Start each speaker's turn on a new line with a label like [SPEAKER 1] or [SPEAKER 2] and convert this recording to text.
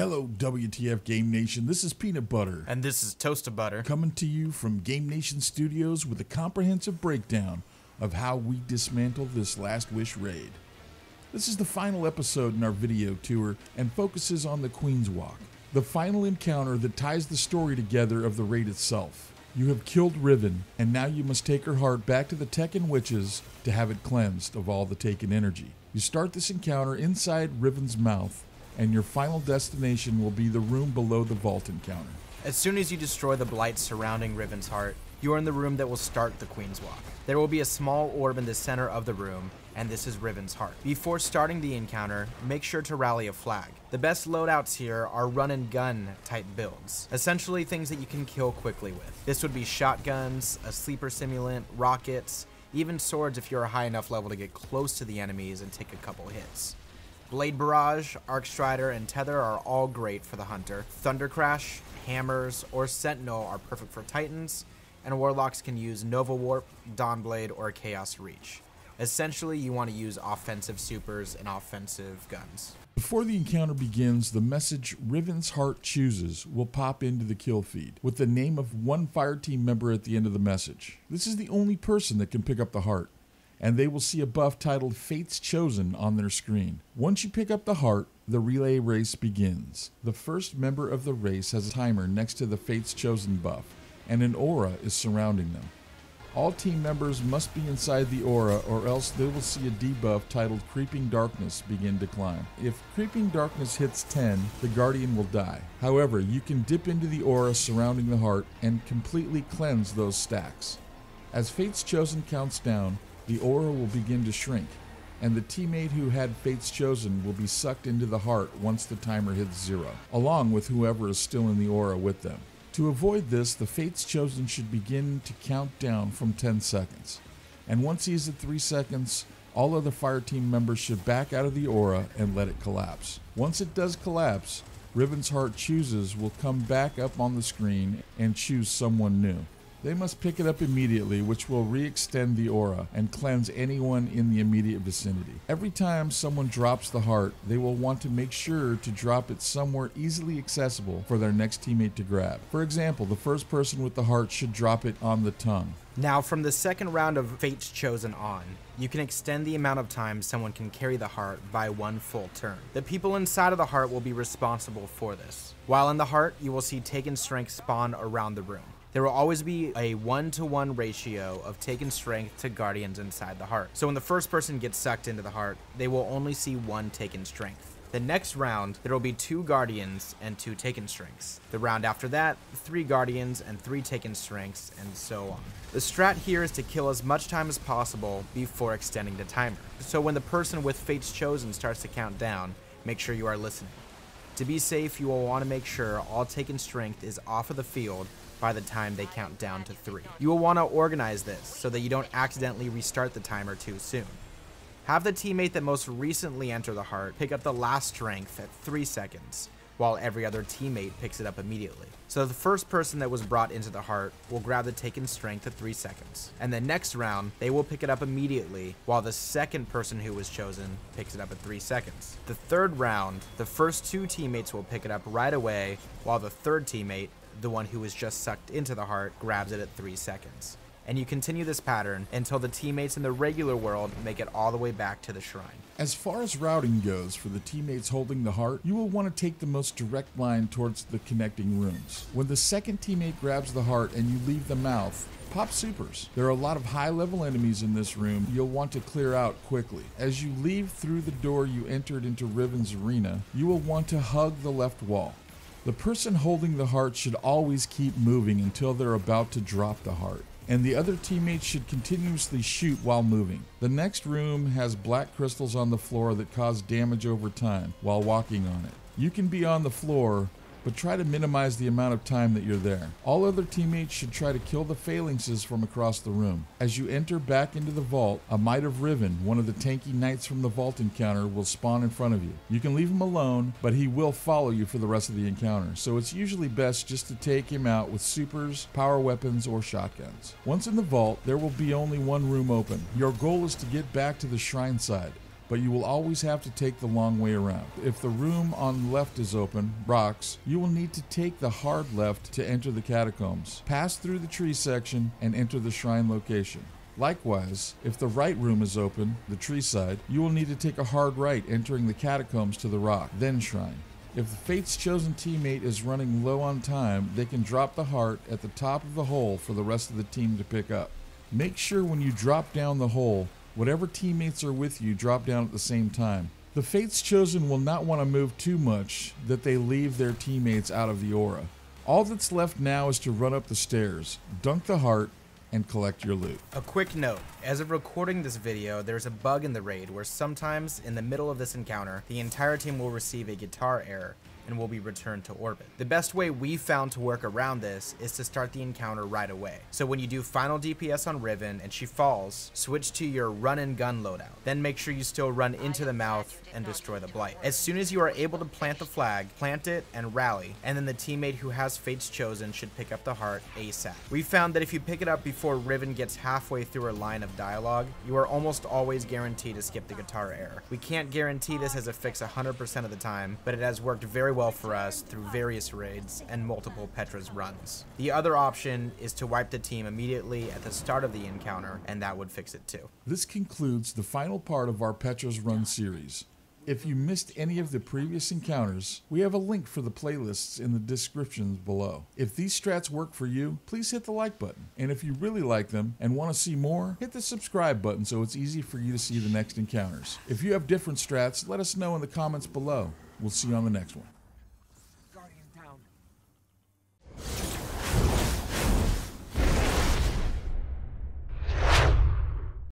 [SPEAKER 1] Hello, WTF Game Nation. This is Peanut Butter.
[SPEAKER 2] And this is Toasted Butter.
[SPEAKER 1] Coming to you from Game Nation Studios with a comprehensive breakdown of how we dismantle this Last Wish raid. This is the final episode in our video tour and focuses on the Queenswalk, the final encounter that ties the story together of the raid itself. You have killed Riven, and now you must take her heart back to the Tekken witches to have it cleansed of all the taken energy. You start this encounter inside Riven's mouth, and your final destination will be the room below the vault encounter.
[SPEAKER 2] As soon as you destroy the blight surrounding Riven's heart, you are in the room that will start the Queenswalk. There will be a small orb in the center of the room, and this is Riven's heart. Before starting the encounter, make sure to rally a flag. The best loadouts here are run and gun type builds, essentially things that you can kill quickly with. This would be shotguns, a sleeper simulant, rockets, even swords if you're a high enough level to get close to the enemies and take a couple hits. Blade Barrage, Arc Strider, and Tether are all great for the Hunter. Thunder Crash, Hammers, or Sentinel are perfect for Titans, and Warlocks can use Nova Warp, Dawnblade, or Chaos Reach. Essentially, you want to use offensive supers and offensive guns.
[SPEAKER 1] Before the encounter begins, the message Riven's Heart Chooses will pop into the kill feed, with the name of one fireteam member at the end of the message. This is the only person that can pick up the heart, and they will see a buff titled Fate's Chosen on their screen. Once you pick up the heart, the relay race begins. The first member of the race has a timer next to the Fate's Chosen buff, and an aura is surrounding them. All team members must be inside the aura, or else they will see a debuff titled Creeping Darkness begin to climb. If Creeping Darkness hits 10, the Guardian will die. However, you can dip into the aura surrounding the heart and completely cleanse those stacks. As Fate's Chosen counts down, the aura will begin to shrink, and the teammate who had Fate's Chosen will be sucked into the heart once the timer hits 0, along with whoever is still in the aura with them. To avoid this, the Fate's Chosen should begin to count down from 10 seconds, and once he's at 3 seconds, all other fireteam members should back out of the aura and let it collapse. Once it does collapse, Riven's Heart Chooses will come back up on the screen and choose someone new. They must pick it up immediately, which will re-extend the aura and cleanse anyone in the immediate vicinity. Every time someone drops the heart, they will want to make sure to drop it somewhere easily accessible for their next teammate to grab. For example, the first person with the heart should drop it on the tongue.
[SPEAKER 2] Now, from the second round of Fate's Chosen on, you can extend the amount of time someone can carry the heart by 1 full turn. The people inside of the heart will be responsible for this. While in the heart, you will see Taken Strength spawn around the room. There will always be a 1-to-1 ratio of Taken Strength to Guardians inside the heart. So when the first person gets sucked into the heart, they will only see 1 Taken Strength. The next round, there will be 2 Guardians and 2 Taken Strengths. The round after that, 3 Guardians and 3 Taken Strengths, and so on. The strat here is to kill as much time as possible before extending the timer. So when the person with Fate's Chosen starts to count down, make sure you are listening. To be safe, you will want to make sure all Taken Strength is off of the field by the time they count down to 3. You will want to organize this so that you don't accidentally restart the timer too soon. Have the teammate that most recently entered the heart pick up the last strength at 3 seconds, while every other teammate picks it up immediately. So the first person that was brought into the heart will grab the Taken Strength at 3 seconds, and the next round, they will pick it up immediately, while the second person who was chosen picks it up at 3 seconds. The third round, the first 2 teammates will pick it up right away, while the third teammate, the one who was just sucked into the heart, grabs it at 3 seconds. And you continue this pattern until the teammates in the regular world make it all the way back to the shrine.
[SPEAKER 1] As far as routing goes for the teammates holding the heart, you will want to take the most direct line towards the connecting rooms. When the second teammate grabs the heart and you leave the mouth, pop supers. There are a lot of high-level enemies in this room you'll want to clear out quickly. As you leave through the door you entered into Riven's arena, you will want to hug the left wall. The person holding the heart should always keep moving until they're about to drop the heart, and the other teammates should continuously shoot while moving. The next room has black crystals on the floor that cause damage over time while walking on it. You can be on the floor, but try to minimize the amount of time that you're there. All other teammates should try to kill the phalanxes from across the room. As you enter back into the vault, a Might of Riven, one of the tanky knights from the vault encounter, will spawn in front of you. You can leave him alone, but he will follow you for the rest of the encounter, so it's usually best just to take him out with supers, power weapons, or shotguns. Once in the vault, there will be only one room open. Your goal is to get back to the shrine side. but you will always have to take the long way around. If the room on the left is open, rocks, you will need to take the hard left to enter the catacombs, pass through the tree section, and enter the shrine location. Likewise, if the right room is open, the tree side, you will need to take a hard right, entering the catacombs to the rock, then shrine. If the Fate's chosen teammate is running low on time, they can drop the heart at the top of the hole for the rest of the team to pick up. Make sure when you drop down the hole, whatever teammates are with you drop down at the same time. The Fate's chosen will not want to move too much that they leave their teammates out of the aura. All that's left now is to run up the stairs, dunk the heart, and collect your loot.
[SPEAKER 2] A quick note, as of recording this video, there's a bug in the raid where sometimes in the middle of this encounter, the entire team will receive a guitar error and will be returned to orbit. The best way we found to work around this is to start the encounter right away. So when you do final DPS on Riven and she falls, switch to your run and gun loadout. Then make sure you still run into the mouth and destroy the blight. As soon as you are able to plant the flag, plant it and rally, and then the teammate who has Fate's chosen should pick up the heart ASAP. We found that if you pick it up before Riven gets halfway through her line of dialogue, you are almost always guaranteed to skip the guitar error. We can't guarantee this as a fix 100% of the time, but it has worked very well for us through various raids and multiple Petra's runs. The other option is to wipe the team immediately at the start of the encounter, and that would fix it too.
[SPEAKER 1] This concludes the final part of our Petra's Run series. If you missed any of the previous encounters, we have a link for the playlists in the descriptions below. If these strats work for you, please hit the like button. And if you really like them and want to see more, hit the subscribe button so it's easy for you to see the next encounters. If you have different strats, let us know in the comments below. We'll see you on the next one.